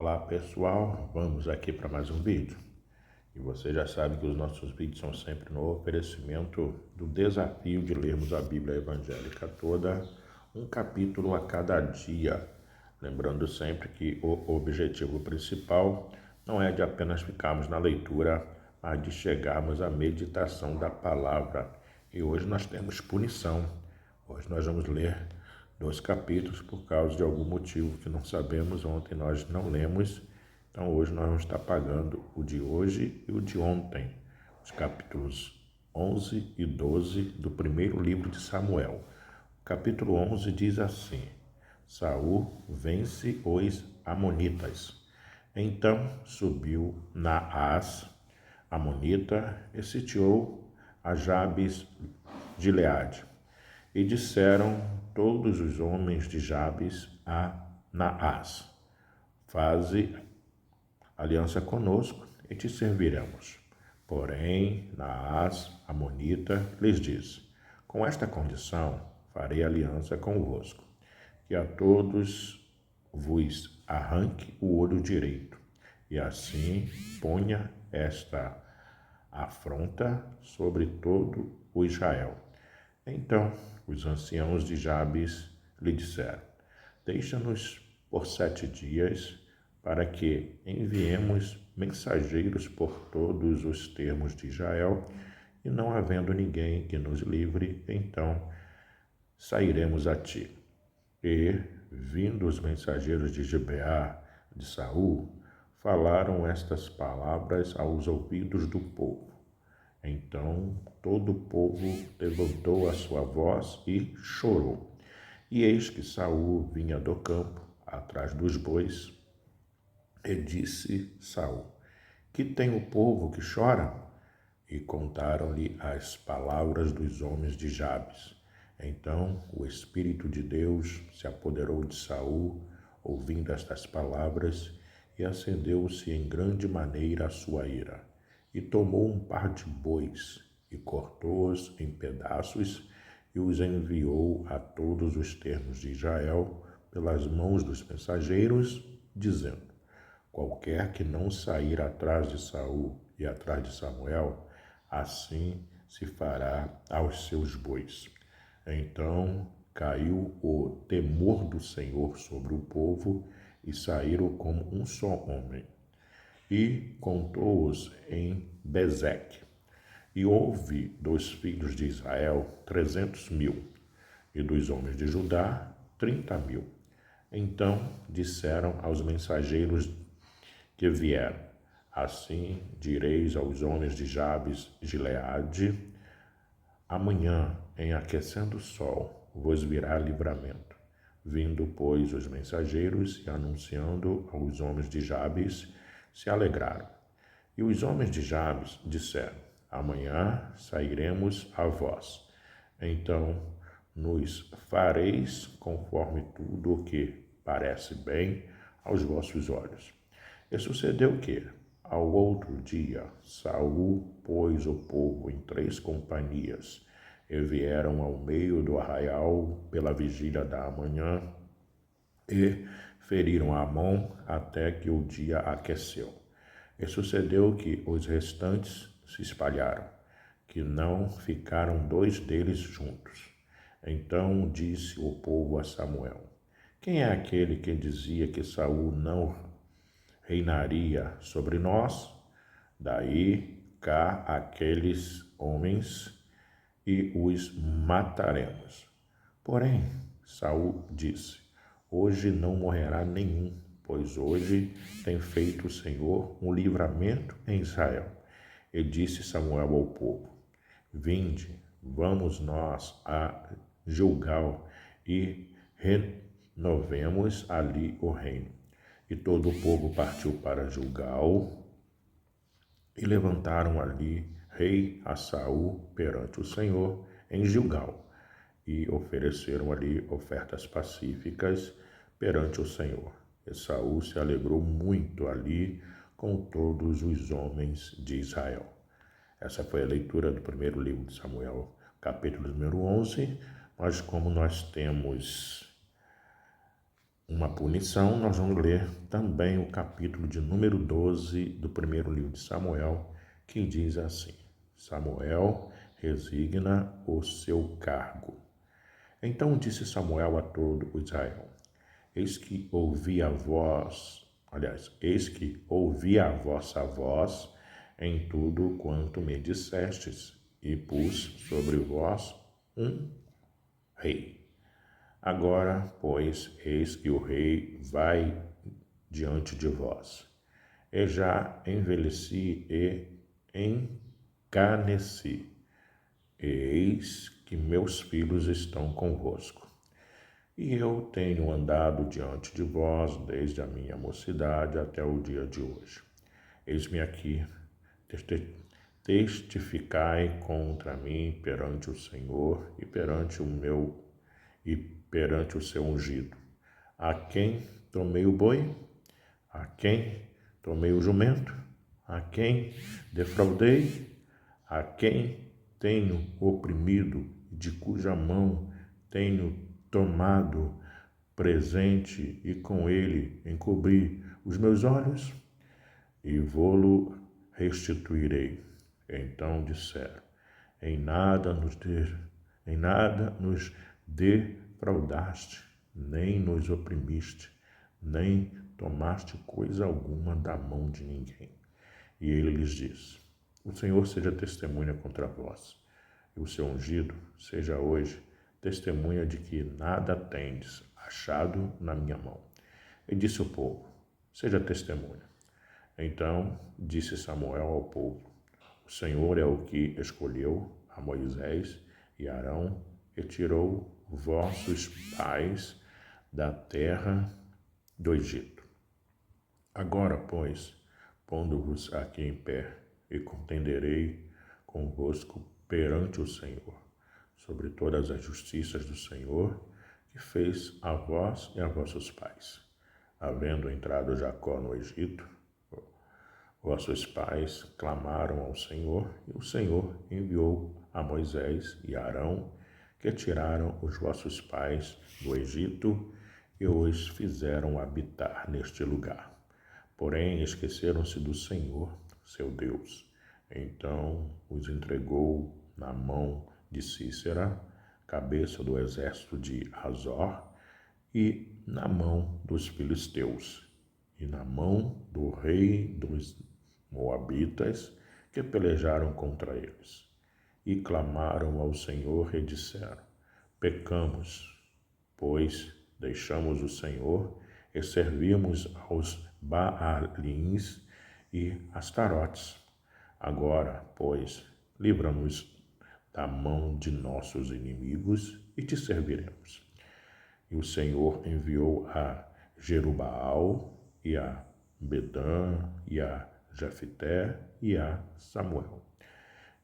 Olá pessoal, vamos aqui para mais um vídeo. E você já sabe que os nossos vídeos são sempre no oferecimento do desafio de lermos a Bíblia evangélica toda, um capítulo a cada dia. Lembrando sempre que o objetivo principal não é de apenas ficarmos na leitura, mas de chegarmos à meditação da palavra. E hoje nós temos punição. Hoje nós vamos ler 2 capítulos por causa de algum motivo que não sabemos. Ontem nós não lemos, então hoje nós vamos estar pagando o de hoje e o de ontem, os capítulos 11 e 12 do primeiro livro de Samuel. O capítulo 11 diz assim: Saul vence os amonitas. Então subiu Naás, amonita, e sitiou a Jabes de Gileade. E disseram todos os homens de Jabes a Naás: Faze aliança conosco e te serviremos. Porém, Naás, amonita, lhes disse: Com esta condição farei aliança convosco, que a todos vos arranque o olho direito, e assim ponha esta afronta sobre todo o Israel. Então os anciãos de Jabes lhe disseram: Deixa-nos por 7 dias, para que enviemos mensageiros por todos os termos de Israel, e não havendo ninguém que nos livre, então sairemos a ti. E, vindo os mensageiros de Gibeá de Saul, falaram estas palavras aos ouvidos do povo. Então todo o povo levantou a sua voz e chorou. E eis que Saul vinha do campo, atrás dos bois, e disse Saul: Que tem o povo que chora? E contaram-lhe as palavras dos homens de Jabes. Então o Espírito de Deus se apoderou de Saul, ouvindo estas palavras, e acendeu-se em grande maneira a sua ira. E tomou um par de bois, e cortou-os em pedaços, e os enviou a todos os termos de Israel, pelas mãos dos mensageiros, dizendo: Qualquer que não sair atrás de Saul e atrás de Samuel, assim se fará aos seus bois. Então caiu o temor do Senhor sobre o povo, e saíram como um só homem. E contou-os em Bezeque. E houve dos filhos de Israel 300.000, e dos homens de Judá 30.000. Então disseram aos mensageiros que vieram: Assim direis aos homens de Jabes Gileade: Amanhã, em aquecendo o sol, vos virá livramento. Vindo, pois, os mensageiros e anunciando aos homens de Jabes, se alegraram. E os homens de Jabes disseram: Amanhã sairemos a vós. Então nos fareis conforme tudo o que parece bem aos vossos olhos. E sucedeu que, ao outro dia, Saul pôs o povo em 3 companhias, e vieram ao meio do arraial pela vigília da manhã, e feriram Amon até que o dia aqueceu. E sucedeu que os restantes se espalharam, que não ficaram 2 deles juntos. Então disse o povo a Samuel: Quem é aquele que dizia que Saul não reinaria sobre nós? Daí cá aqueles homens, e os mataremos. Porém, Saul disse: Hoje não morrerá nenhum, pois hoje tem feito o Senhor um livramento em Israel. E disse Samuel ao povo: Vinde, vamos nós a Gilgal, e renovemos ali o reino. E todo o povo partiu para Gilgal, e levantaram ali rei a Saul perante o Senhor em Gilgal, e ofereceram ali ofertas pacíficas perante o Senhor. E Saul se alegrou muito ali com todos os homens de Israel. Essa foi a leitura do primeiro livro de Samuel, capítulo número 11. Mas como nós temos uma punição, nós vamos ler também o capítulo de número 12 do primeiro livro de Samuel, que diz assim: Samuel resigna o seu cargo. Então disse Samuel a todo Israel: eis que ouvi a vossa voz em tudo quanto me dissestes, e pus sobre vós um rei. Agora, pois, eis que o rei vai diante de vós. E já envelheci e encaneci, e eis que meus filhos estão convosco. E eu tenho andado diante de vós desde a minha mocidade até o dia de hoje. Eis-me aqui, testificai contra mim perante o Senhor e perante o seu ungido. A quem tomei o boi? A quem tomei o jumento? A quem defraudei? A quem tenho oprimido, de cuja mão tenho tomado presente e com ele encobri os meus olhos? E vô-lo restituirei. Então disseram: em nada nos defraudaste, nem nos oprimiste, nem tomaste coisa alguma da mão de ninguém. E ele lhes disse: o Senhor seja testemunha contra vós, e o seu ungido seja hoje testemunha de que nada tendes achado na minha mão. E disse o povo: seja testemunha. Então disse Samuel ao povo: o Senhor é o que escolheu a Moisés e Arão e tirou vossos pais da terra do Egito. Agora, pois, pondo-vos aqui em pé, e contenderei convosco perante o Senhor, sobre todas as justiças do Senhor, que fez a vós e a vossos pais. Havendo entrado Jacó no Egito, vossos pais clamaram ao Senhor, e o Senhor enviou a Moisés e Arão, que tiraram os vossos pais do Egito e os fizeram habitar neste lugar. Porém, esqueceram-se do Senhor, seu Deus. Então os entregou na mão de Sísera, cabeça do exército de Azor, e na mão dos filisteus, e na mão do rei dos moabitas, que pelejaram contra eles. E clamaram ao Senhor e disseram: pecamos, pois deixamos o Senhor e servimos aos Baalins e Astarotes. Agora, pois, livra-nos da mão de nossos inimigos e te serviremos. E o Senhor enviou a Jerubaal e a Bedã e a Jefité e a Samuel.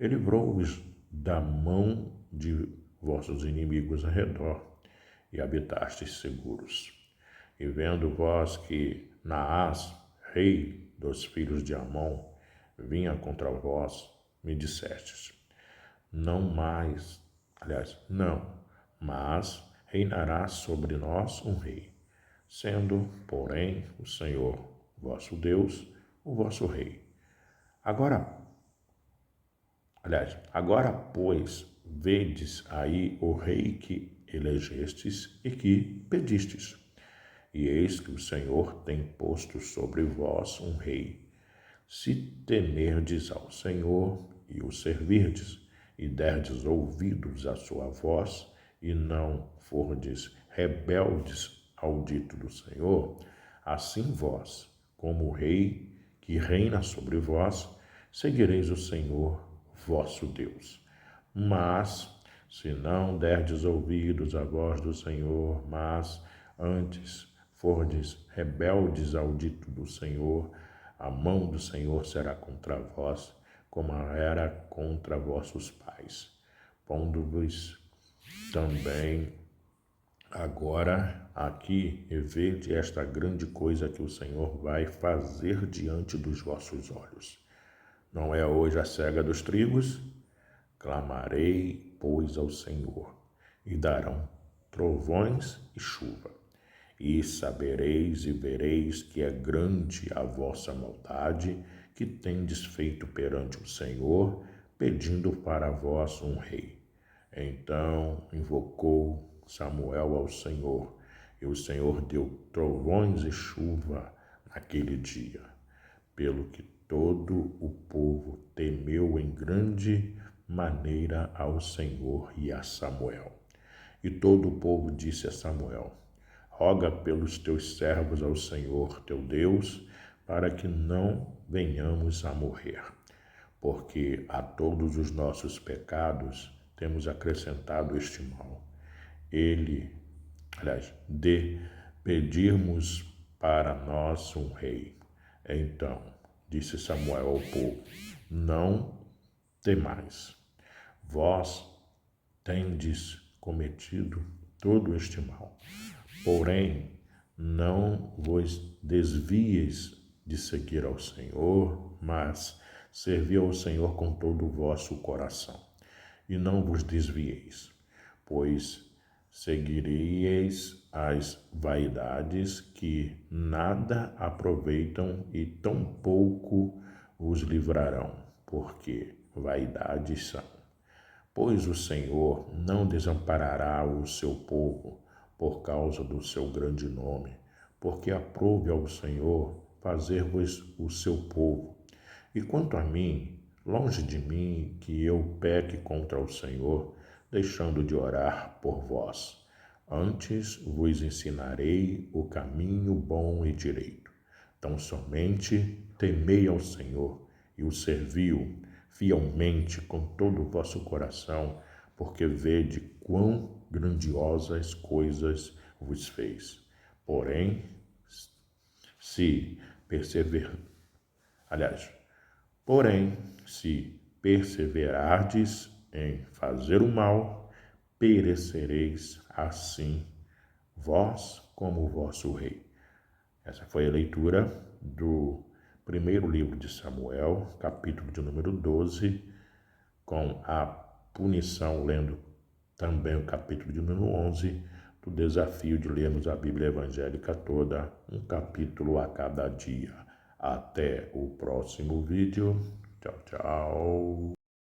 E livrou-os da mão de vossos inimigos ao redor, e habitastes seguros. E vendo vós que Naás, rei dos filhos de Amon, vinha contra vós, me dissestes: não, mas reinará sobre nós um rei, sendo, porém, o Senhor, vosso Deus, o vosso rei. Agora, pois, vedes aí o rei que elegestes e que pedistes. E eis que o Senhor tem posto sobre vós um rei. Se temerdes ao Senhor e o servirdes, e derdes ouvidos à sua voz, e não fordes rebeldes ao dito do Senhor, assim vós, como o rei que reina sobre vós, seguireis o Senhor vosso Deus. Mas, se não derdes ouvidos à voz do Senhor, mas antes fordes rebeldes ao dito do Senhor, a mão do Senhor será contra vós, como era contra vossos pais, pondo-vos também agora aqui e vede esta grande coisa que o Senhor vai fazer diante dos vossos olhos. Não é hoje a cega dos trigos? Clamarei, pois, ao Senhor, e darão trovões e chuva, e sabereis e vereis que é grande a vossa maldade, que tendes feito perante o Senhor, pedindo para vós um rei. Então invocou Samuel ao Senhor, e o Senhor deu trovões e chuva naquele dia, pelo que todo o povo temeu em grande maneira ao Senhor e a Samuel. E todo o povo disse a Samuel: roga pelos teus servos ao Senhor teu Deus, para que não venhamos a morrer, porque a todos os nossos pecados temos acrescentado este mal. De pedirmos para nós um rei. Então disse Samuel ao povo: não temais, vós tendes cometido todo este mal. Porém, não vos desvieis de seguir ao Senhor, mas servi ao Senhor com todo o vosso coração. E não vos desvieis, pois seguiríeis as vaidades que nada aproveitam e tão pouco os livrarão, porque vaidades são. Pois o Senhor não desamparará o seu povo por causa do seu grande nome, porque aprove ao Senhor fazer-vos o seu povo. E quanto a mim, longe de mim que eu peque contra o Senhor, deixando de orar por vós. Antes vos ensinarei o caminho bom e direito. Tão somente temei ao Senhor e o serviu fielmente com todo o vosso coração, porque vede quão grandiosas coisas vos fez. Porém, se perseverardes em fazer o mal, perecereis assim, vós como o vosso rei. Essa foi a leitura do primeiro livro de Samuel, capítulo de número 12, com a punição, lendo também o capítulo de número 11, do desafio de lermos a Bíblia evangélica toda, um capítulo a cada dia. Até o próximo vídeo. Tchau, tchau.